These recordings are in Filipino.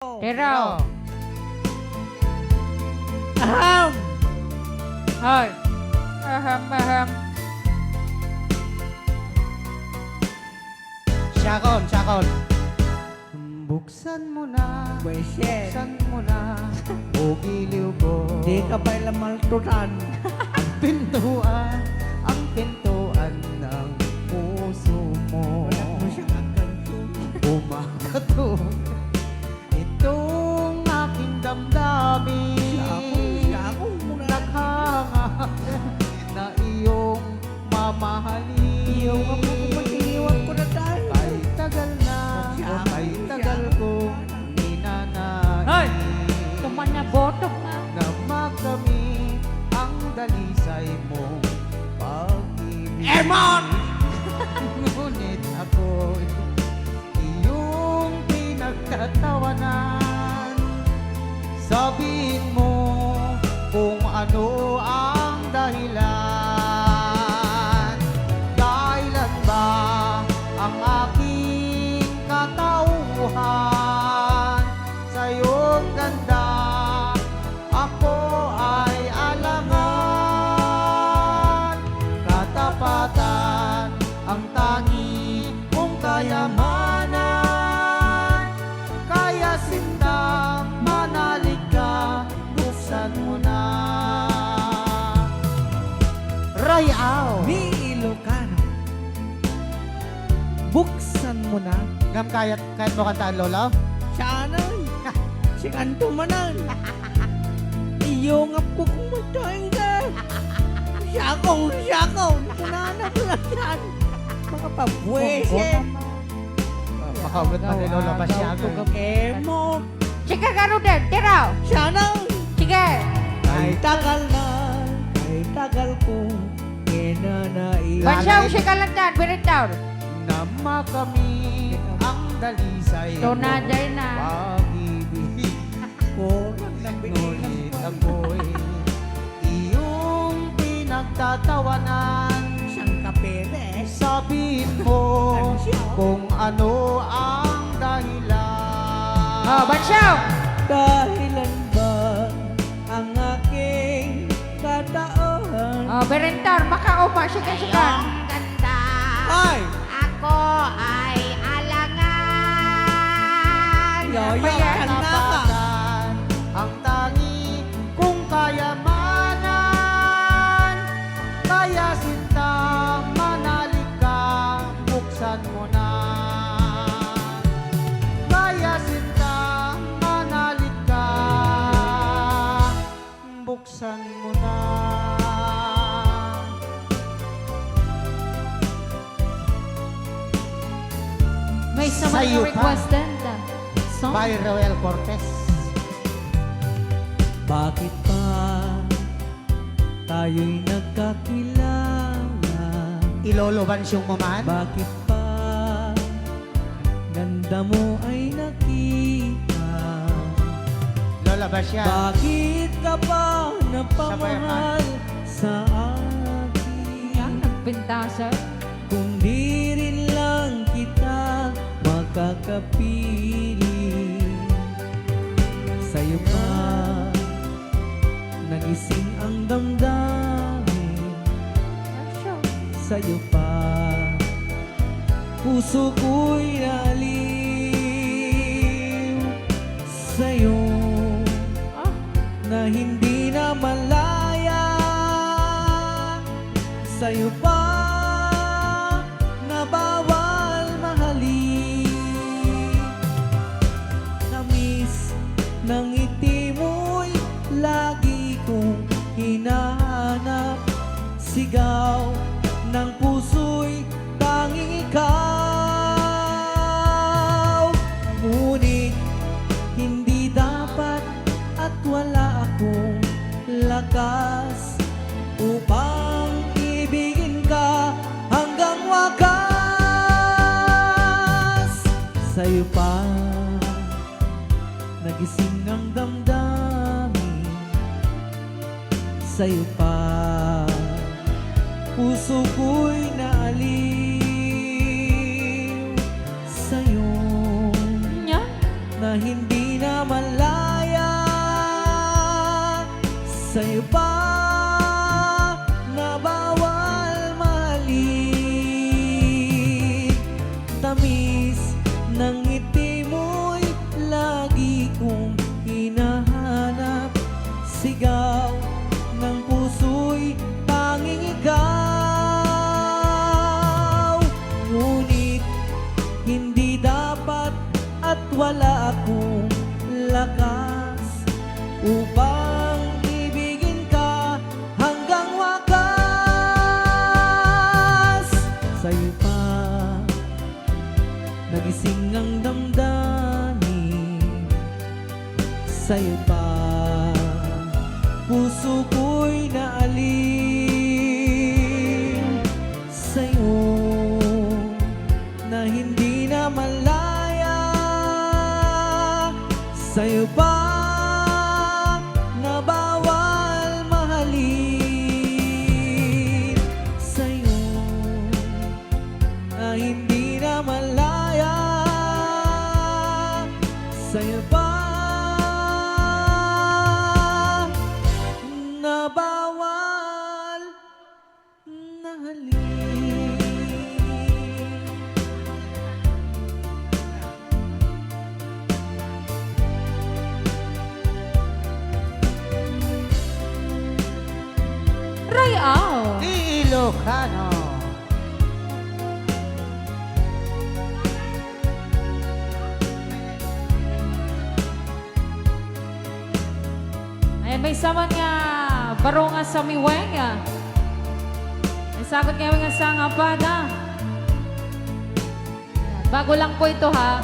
Pero. Aham! Hoy. Aham. Syakon. Buksan mo na, Buwisit. buksan mo na, o giliw ko. Di ka ba lamaltutan? Ang pintuan ng puso mo. Wala mo siyang akanto. Umakato itong aking damdamin. Ako muna. Naghanga na iyong mamahalin. Iyong ako mag-iniwan ko na tayo. Ay tagal na, ay tagal kong ninanais. Hoy! Tuman na botok na. Na makamit ang dalisay mong pag-ibig. Emon! Ngunit ako'y iyong pinagtatawanan. Sabihin mo kung ano ang dahilan. Kailan ba ang aking katauhan sa iyong ganda? Ako ay alangan. Katapatan ang tangi mong kayamanan. Kaya sinta manalig ka, buksan mo na. Rayaw! Ni Ilocano. Buksan mo na. Ngam kahit mo kantaan, Lola? Saanan? Singanto manan. Iyong ako kumatayin ka. Siyakaw. Kunanap lang yan. Mga pabuwisit. Makawit pa ni Lola pa siya. Emon. Sige, gano din. Tiraw. Saanan? Sige. Ay tagal kong kinanailan. Bansaw si Kalandan. Birit down. Na makamit ang dalisay So, naday na. pag-ibig. Kurang na Ngunit ako'y iyong pinagtatawanan. Siyang kapeles. Sabihin mo kung ano ang dahilan. Oh, Bansaw. Dahilan ba ang aking kataon? Oh, birit down. Makauma. Sige. Ganda, Ay! ako ay alangan. Yoyo, Ayan. kan na ka. Katapatan ang tangi kung kayamanan. Kaya sinta manalig ka, buksan mo na. Kaya sinta manalig ka, buksan mo na. May sama Sa'yo na pa. request din. Song. By Roel Cortez. Bakit pa tayo'y nagkakilala? Iloloban siyong maman. Bakit pa ganda mo ay nakita? Lola ba siya? Bakit ka pa napamahal sa akin? Yan, nagpintasan. Kung di rin lang kita makakapili, sa'yo pa nagising ang damdamin. Bansaw. Sa'yo pa puso ko'y naaliw. Sa'yo Ah. na hindi na malaya. Sa'yo pa na bawal mahalin. Tamis ng ngiti mo'y lagi kong hinahanap. Sigaw ng puso'y tanging ikaw. Ngunit hindi dapat at wala akong lakas upang ibigin ka hanggang wakas. Sa'yo pa nagising ang damdamin. Sa'yo pa puso ko'y naaliw. Sa'yo Nya? na hindi na na malaya. Sa'yo pa na bawal mahalin. Tamis ng ngiti mo'y lagi kong hinahanap. Sigaw ng puso'y tanging ikaw. Ngunit hindi dapat at wala akong lakas upang ibigin ka hanggang wakas. Sa'yo pa nagising ang damdamin. Sa'yo pa puso ko'y naalin. Sa'yo na hindi na malaya. Sa'yo pa na bawal mahalin. Sa'yo na hindi na malaya. Sa'yo pa na bawal mahalin. Rayao. Ilocano. Ayan, may sama nga baro nga sa miweng nga. May sagot nga nga sa nga pada. Bago lang po ito ha.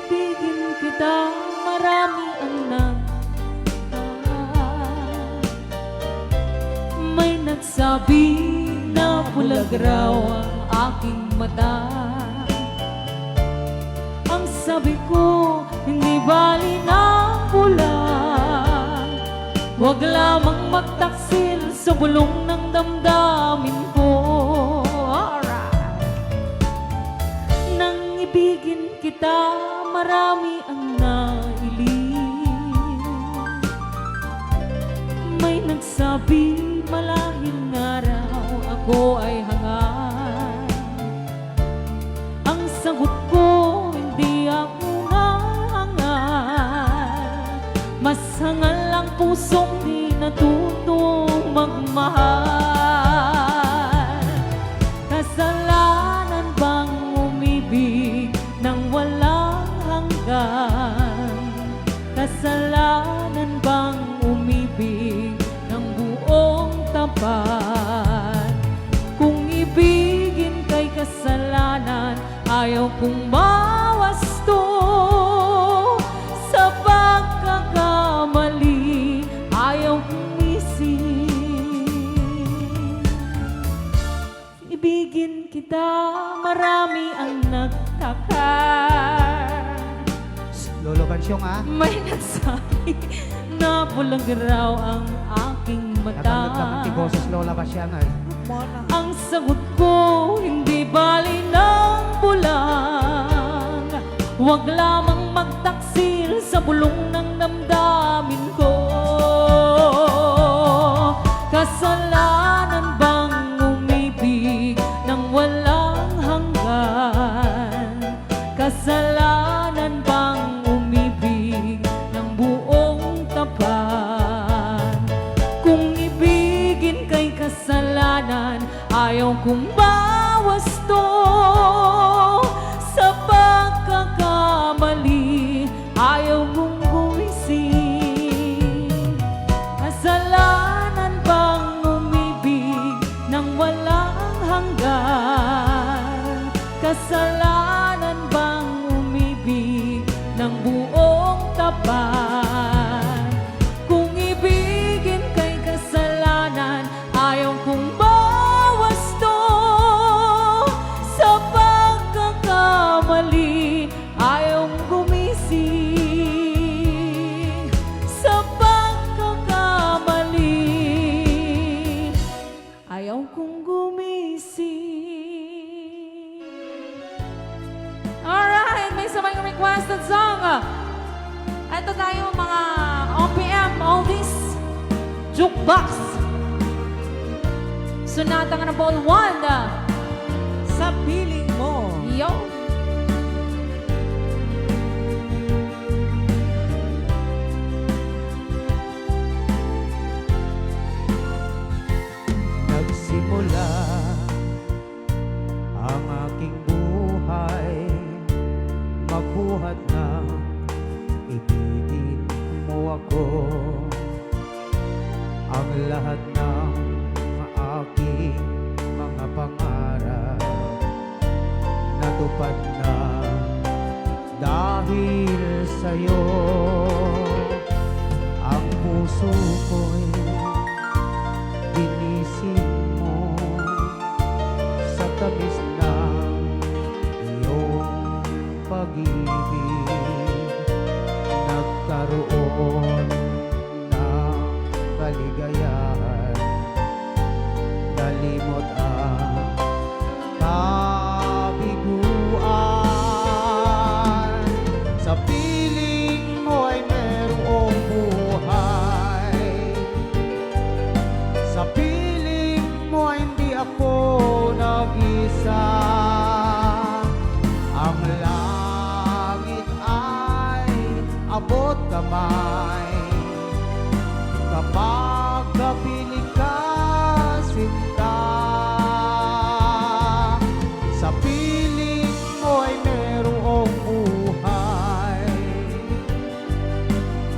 Bigin kita, marami ang may nagsabi na pulag raw ang aking mata. Ang sabi ko, hindi bali ng pula. Huwag lamang magtaksil sa bulong ng damdamin ko. Alright. Nang ibigin kita, marami ang nailing. May nagsabi, malahing araw ako ay hangal. Ang sagot ko, hindi ako hangal. Mas hangal ang pusong di natutong magmahal. Kasalanan bang umibig nang walang hanggan? Kasalanan bang umibig ng buong tapat? Kung ibigin kay kasalanan, ayaw kong mawasto. Sa pagkakamali, ayaw kong isip. Ibigin kita, marami ang nagtakar. Lolo Bansyong ah. May nagsabi na bulag raw ang aking mata. Natanggap ng boses Lola Bansyong ah. Ang sagot ko, hindi bali ng bulang. Huwag lamang magtaksil sa bulong ng damdamin ko. Kasalanan bang umibig nang walang hanggan? Kasalanan bang umibig ng buong tapat? Kung ibigin kay kasalanan, ayaw kong bawasto. Sa pagkakamali, ayaw kong gumising. Kasalanan bang umibig nang walang hanggan? Kasalanan bang umibig ng buong tapat? Kung ibigin kay kasalanan, ayaw kong bawasto. Sa pagkakamali, ayaw gumising. Sa pagkakamali, ayaw kong gumising. requested song. Ito tayo mga OPM, Oldies, Jukebox. Sonata nga na ball 1. Sa piling mo. Yo. Nagsimula ang aking buhay, magbuhat ng ibigin mo ako. Ang lahat ng aking mga pangarap natupad na dahil sa'yo. Ang puso ko'y ginising mo sa tamis ng iyong pag-ibig. Nagkaroon ng kaligayahan, nalimot ang kabiguan. Sa piling mo ay merong buhay, sa piling mo hindi ako nag-isa. Ang langit ay abot kamay kapag kapiling ka, sinta. Sa piling mo ay merong buhay,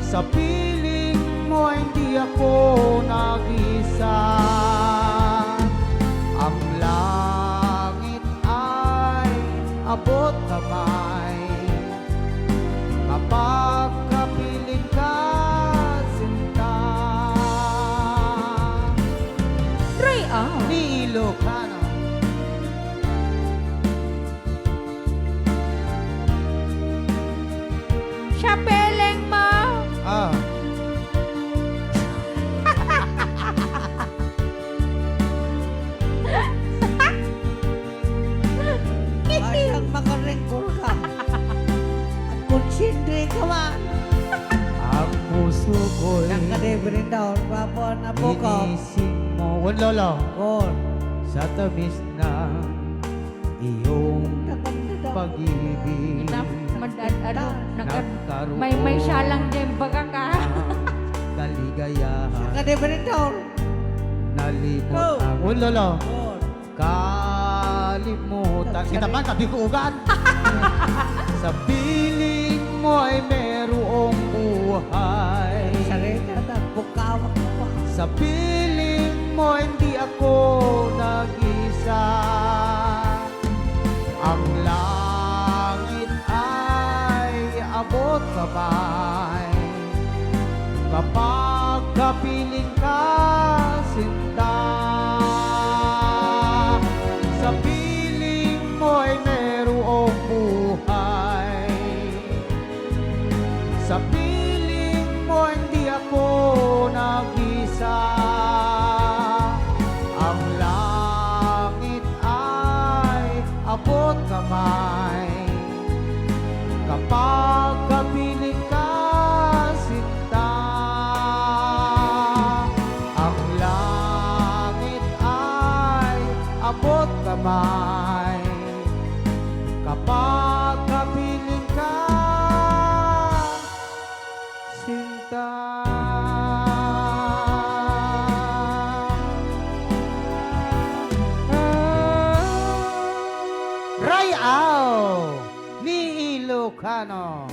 sa piling mo ay hindi ako nag-isa. Ang langit ay abot kamay kapag kapiling ka, sinta. Try out. Ni Ilocano. Siya piling mo. Ah, Kayang makarengkol ka. At konsindre ka man. ang puso ko'y Nang kadebrin daw. Papo na po ko. ginising mo. Wan lolo. Kon. Sa tamis ng iyong pag-ibig. Nagkaroon May siya lang din baga ka. ng kaligayahan, Kadebrin daw. nalimot Go. ang wan lolo. Kon. Kalimutan kita man, sabi ko ugat. Sa piling mo ay merong buhay, Sarita na. Bukawak mo pa. sa piling mo hindi ako nag-isa. Ang langit ay abot kamay kapag kapiling ka, sinta. Sa piling mo ay merong buhay, sa piling mo hindi ako nag-isa. Ang langit ay abot kamay kapag kapiling ka, sinta. Ang langit ay abot kamay kapag kapiling ka, sinta. Rayao ni Ilocano.